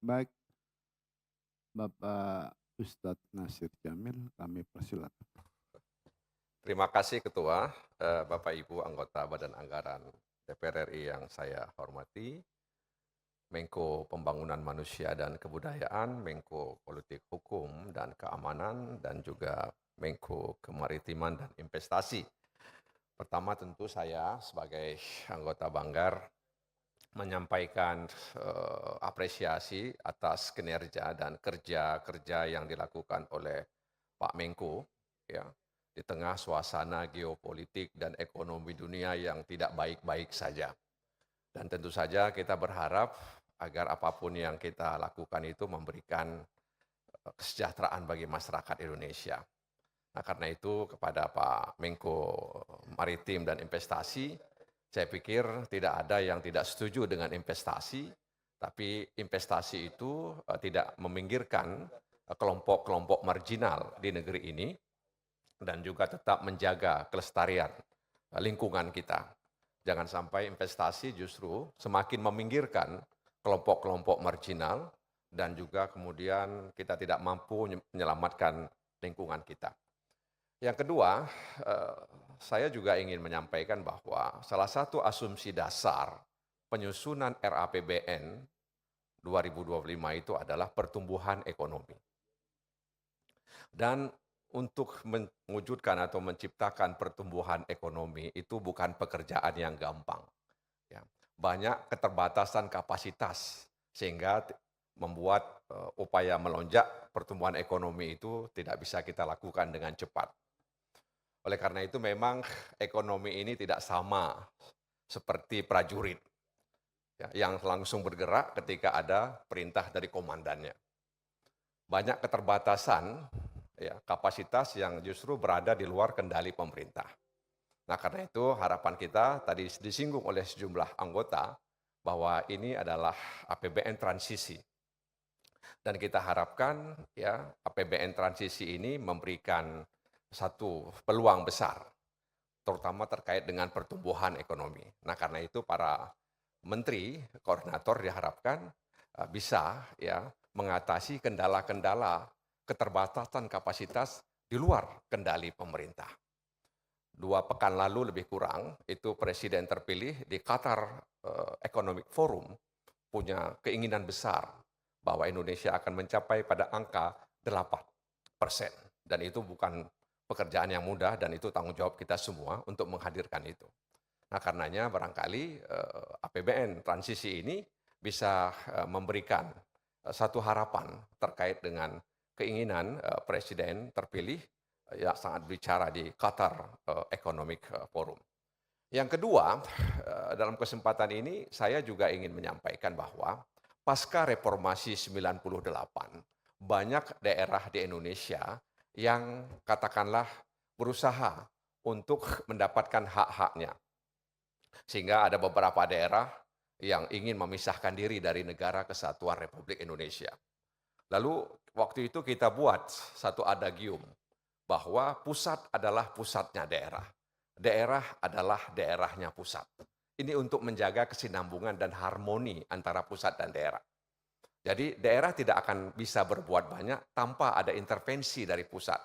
Baik, Bapak Ustadz Nasir Jamil, kami persilakan. Terima kasih Ketua, Bapak Ibu anggota Badan Anggaran DPR RI yang saya hormati, Menko Pembangunan Manusia dan Kebudayaan, Menko Politik Hukum dan Keamanan, dan juga Menko Kemaritiman dan Investasi. Pertama tentu saya sebagai anggota Banggar menyampaikan apresiasi atas kinerja dan kerja-kerja yang dilakukan oleh Pak Menko, ya, di tengah suasana geopolitik dan ekonomi dunia yang tidak baik-baik saja. Dan tentu saja kita berharap agar apapun yang kita lakukan itu memberikan kesejahteraan bagi masyarakat Indonesia. Nah, karena itu kepada Pak Menko Maritim dan Investasi, saya pikir tidak ada yang tidak setuju dengan investasi, tapi investasi itu tidak meminggirkan kelompok-kelompok marginal di negeri ini dan juga tetap menjaga kelestarian lingkungan kita. Jangan sampai investasi justru semakin meminggirkan kelompok-kelompok marginal dan juga kemudian kita tidak mampu menyelamatkan lingkungan kita. Yang kedua, saya juga ingin menyampaikan bahwa salah satu asumsi dasar penyusunan RAPBN 2025 itu adalah pertumbuhan ekonomi. Dan untuk mewujudkan atau menciptakan pertumbuhan ekonomi itu bukan pekerjaan yang gampang. Ya. Banyak keterbatasan kapasitas sehingga membuat upaya melonjak pertumbuhan ekonomi itu tidak bisa kita lakukan dengan cepat. Oleh karena itu memang ekonomi ini tidak sama seperti prajurit ya, yang langsung bergerak ketika ada perintah dari komandannya. Banyak keterbatasan ya, kapasitas yang justru berada di luar kendali pemerintah. Nah, karena itu harapan kita tadi disinggung oleh sejumlah anggota bahwa ini adalah APBN transisi. Dan kita harapkan ya APBN transisi ini memberikan satu peluang besar terutama terkait dengan pertumbuhan ekonomi. Nah, karena itu para menteri, koordinator diharapkan bisa ya mengatasi kendala-kendala keterbatasan kapasitas di luar kendali pemerintah. 2 pekan lalu lebih kurang, itu presiden terpilih di Qatar Economic Forum punya keinginan besar bahwa Indonesia akan mencapai pada angka 8%. Dan itu bukan pekerjaan yang mudah dan itu tanggung jawab kita semua untuk menghadirkan itu. Nah, karenanya barangkali APBN transisi ini bisa memberikan satu harapan terkait dengan keinginan presiden terpilih yang sangat bicara di Qatar Economic Forum. Yang kedua, dalam kesempatan ini saya juga ingin menyampaikan bahwa pasca reformasi 98, banyak daerah di Indonesia yang katakanlah berusaha untuk mendapatkan hak-haknya. Sehingga ada beberapa daerah yang ingin memisahkan diri dari Negara Kesatuan Republik Indonesia. Lalu waktu itu kita buat satu adagium bahwa pusat adalah pusatnya daerah. Daerah adalah daerahnya pusat. Ini untuk menjaga kesinambungan dan harmoni antara pusat dan daerah. Jadi daerah tidak akan bisa berbuat banyak tanpa ada intervensi dari pusat.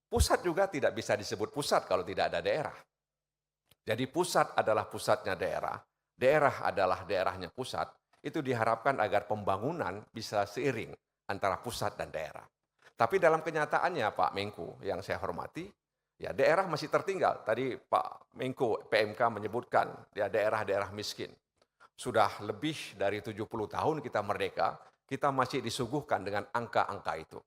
Pusat juga tidak bisa disebut pusat kalau tidak ada daerah. Jadi pusat adalah pusatnya daerah, daerah adalah daerahnya pusat, itu diharapkan agar pembangunan bisa seiring antara pusat dan daerah. Tapi dalam kenyataannya Pak Menko yang saya hormati, ya daerah masih tertinggal. Tadi Pak Menko PMK menyebutkan ya daerah-daerah miskin. Sudah lebih dari 70 tahun kita merdeka, kita masih disuguhkan dengan angka-angka itu.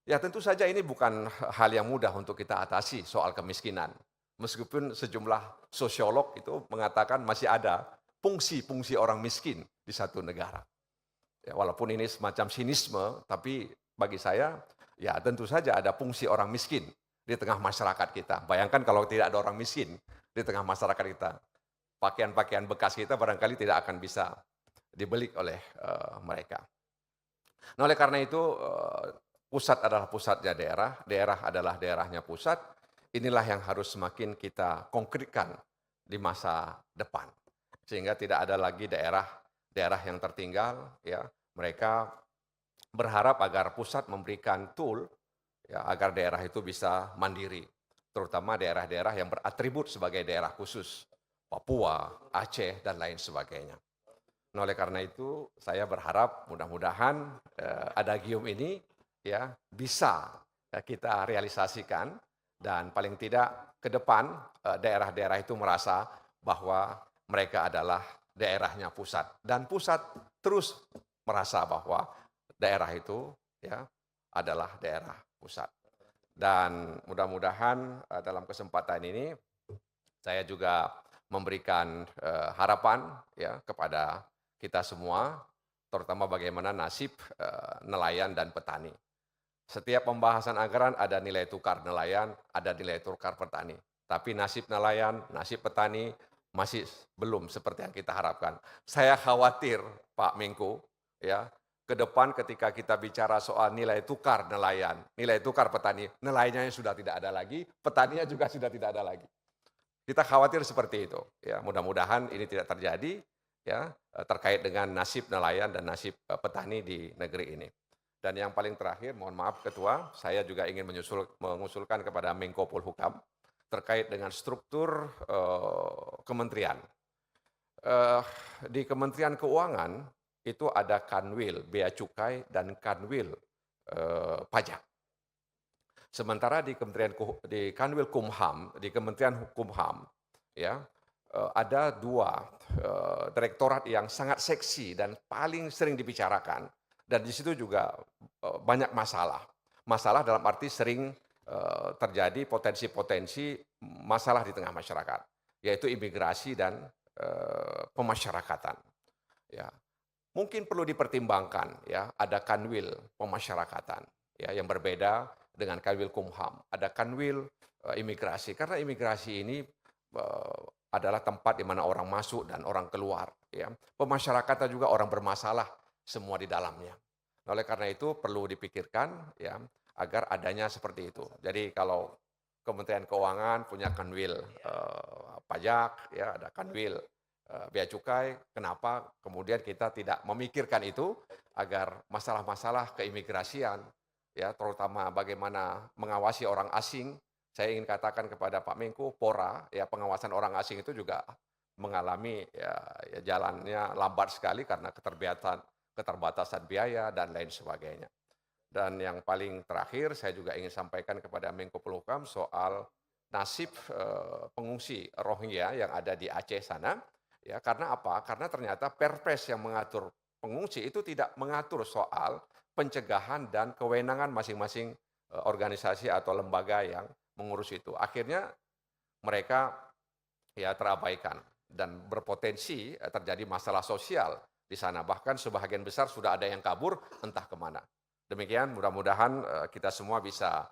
Ya tentu saja ini bukan hal yang mudah untuk kita atasi soal kemiskinan. Meskipun sejumlah sosiolog itu mengatakan masih ada fungsi-fungsi orang miskin di satu negara. Ya, walaupun ini semacam sinisme, tapi bagi saya ya tentu saja ada fungsi orang miskin di tengah masyarakat kita. Bayangkan kalau tidak ada orang miskin di tengah masyarakat kita. Pakaian-pakaian bekas kita barangkali tidak akan bisa dibeli oleh mereka. Nah, oleh karena itu pusat adalah pusatnya daerah, daerah adalah daerahnya pusat. Inilah yang harus semakin kita konkretkan di masa depan. Sehingga tidak ada lagi daerah yang tertinggal, ya, Mereka berharap agar pusat memberikan tool ya, agar daerah itu bisa mandiri, terutama daerah-daerah yang beratribut sebagai daerah khusus, Papua, Aceh, dan lain sebagainya. Nah, oleh karena itu, saya berharap mudah-mudahan adagium ini ya bisa kita realisasikan dan paling tidak ke depan daerah-daerah itu merasa bahwa mereka adalah daerahnya pusat dan pusat terus merasa bahwa daerah itu ya adalah daerah pusat. Dan mudah-mudahan dalam kesempatan ini saya juga memberikan harapan ya kepada kita semua, terutama bagaimana nasib nelayan dan petani. Setiap pembahasan anggaran ada nilai tukar nelayan, ada nilai tukar petani. Tapi nasib nelayan, nasib petani masih belum seperti yang kita harapkan. Saya khawatir, Pak Menko, ya, ke depan ketika kita bicara soal nilai tukar nelayan, nilai tukar petani, nelayannya sudah tidak ada lagi, petaninya juga sudah tidak ada lagi. Kita khawatir seperti itu. Ya, mudah-mudahan ini tidak terjadi ya terkait dengan nasib nelayan dan nasib petani di negeri ini. Dan yang paling terakhir, mohon maaf Ketua, saya juga ingin mengusulkan kepada Menko Polhukam terkait dengan struktur kementerian. Di Kementerian Keuangan itu ada Kanwil Bea Cukai dan Kanwil Pajak. Sementara di Kanwil Kumham, di Kementerian Hukum-HAM, ya ada dua direktorat yang sangat seksi dan paling sering dibicarakan. Dan di situ juga banyak masalah. Masalah dalam arti sering terjadi potensi-potensi masalah di tengah masyarakat, yaitu imigrasi dan pemasyarakatan. Ya, mungkin perlu dipertimbangkan ya ada kanwil pemasyarakatan ya yang berbeda dengan kanwil Kumham. Ada kanwil imigrasi karena imigrasi ini adalah tempat di mana orang masuk dan orang keluar. Ya. Pemasyarakatan juga orang bermasalah semua di dalamnya. Nah, oleh karena itu perlu dipikirkan ya agar adanya seperti itu. Jadi kalau Kementerian Keuangan punya kanwil pajak, ya ada kanwil bea cukai, kenapa kemudian kita tidak memikirkan itu agar masalah-masalah keimigrasian, ya terutama bagaimana mengawasi orang asing. Saya ingin katakan kepada Pak Menko, PORA, ya pengawasan orang asing itu juga mengalami ya jalannya lambat sekali karena keterbatasan biaya dan lain sebagainya. Dan yang paling terakhir saya juga ingin sampaikan kepada Menko Polhukam soal nasib pengungsi Rohingya yang ada di Aceh sana. Ya, karena apa? Karena ternyata Perpres yang mengatur pengungsi itu tidak mengatur soal pencegahan dan kewenangan masing-masing organisasi atau lembaga yang mengurus itu. Akhirnya mereka ya terabaikan dan berpotensi terjadi masalah sosial di sana. Bahkan sebagian besar sudah ada yang kabur entah kemana. Demikian mudah-mudahan kita semua bisa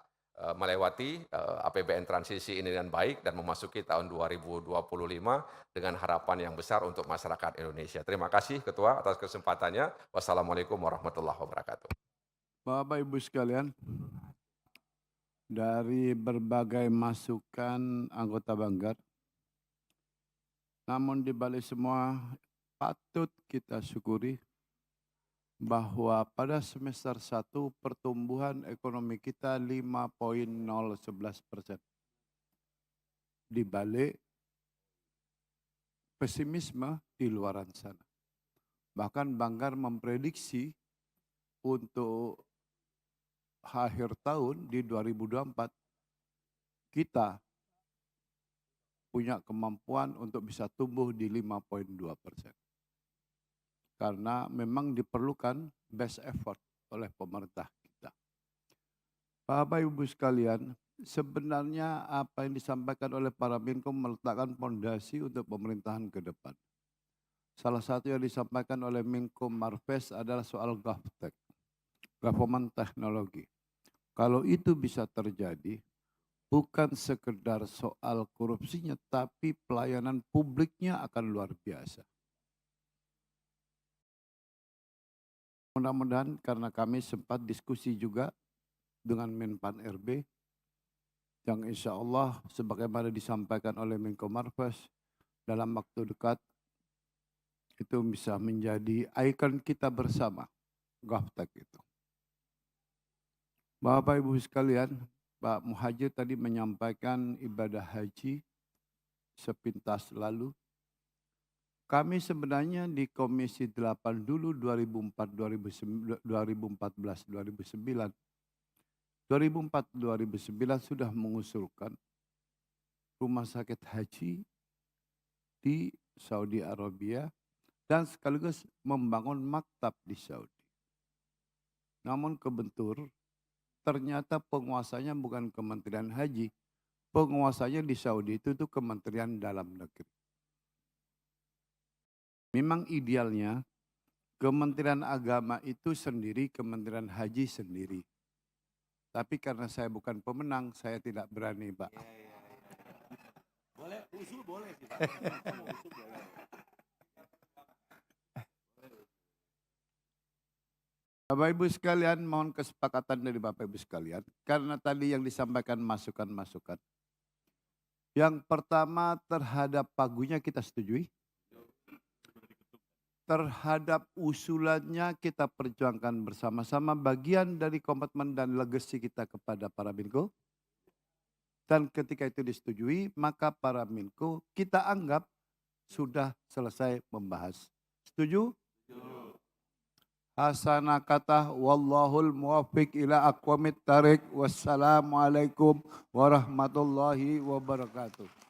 melewati APBN transisi ini dengan baik dan memasuki tahun 2025 dengan harapan yang besar untuk masyarakat Indonesia. Terima kasih Ketua atas kesempatannya. Wassalamualaikum warahmatullahi wabarakatuh. Bapak Ibu sekalian, dari berbagai masukan anggota Banggar, namun di balik semua patut kita syukuri bahwa pada semester 1 pertumbuhan ekonomi kita 5,011%. Di balik pesimisme di luaran sana. Bahkan Banggar memprediksi untuk akhir tahun di 2024 kita punya kemampuan untuk bisa tumbuh di 5,2%. Karena memang diperlukan best effort oleh pemerintah kita. Bapak Ibu sekalian, sebenarnya apa yang disampaikan oleh para Menko meletakkan fondasi untuk pemerintahan ke depan. Salah satu yang disampaikan oleh Menko Marves adalah soal GovTech, government technology. Kalau itu bisa terjadi, bukan sekedar soal korupsinya, tapi pelayanan publiknya akan luar biasa. Mudah-mudahan karena kami sempat diskusi juga dengan Menpan RB, yang insya Allah sebagaimana disampaikan oleh Menko Marves, dalam waktu dekat itu bisa menjadi ikon kita bersama Gaptek itu. Bapak Ibu sekalian, Pak Muhajir tadi menyampaikan ibadah haji sepintas lalu. Kami sebenarnya di Komisi 8 dulu 2014, 2009 sudah mengusulkan rumah sakit haji di Saudi Arabia dan sekaligus membangun maktab di Saudi. Namun kebentur, ternyata penguasanya bukan Kementerian Haji, penguasanya di Saudi itu Kementerian Dalam Negeri. Memang idealnya Kementerian Agama itu sendiri, Kementerian Haji sendiri. Tapi karena saya bukan pemenang, saya tidak berani, Pak. Boleh, usul boleh sih, Pak. Usul boleh. Bapak Ibu sekalian, mohon kesepakatan dari Bapak Ibu sekalian. Karena tadi yang disampaikan masukan-masukan. Yang pertama terhadap pagunya kita setujui. Terhadap usulannya kita perjuangkan bersama-sama bagian dari komitmen dan legasi kita kepada para Menko. Dan ketika itu disetujui, maka para Menko kita anggap sudah selesai membahas. Setuju? Hasanah kata wallahul muwaffiq ila aqwamit thariq. Wassalamualaikum warahmatullahi wabarakatuh.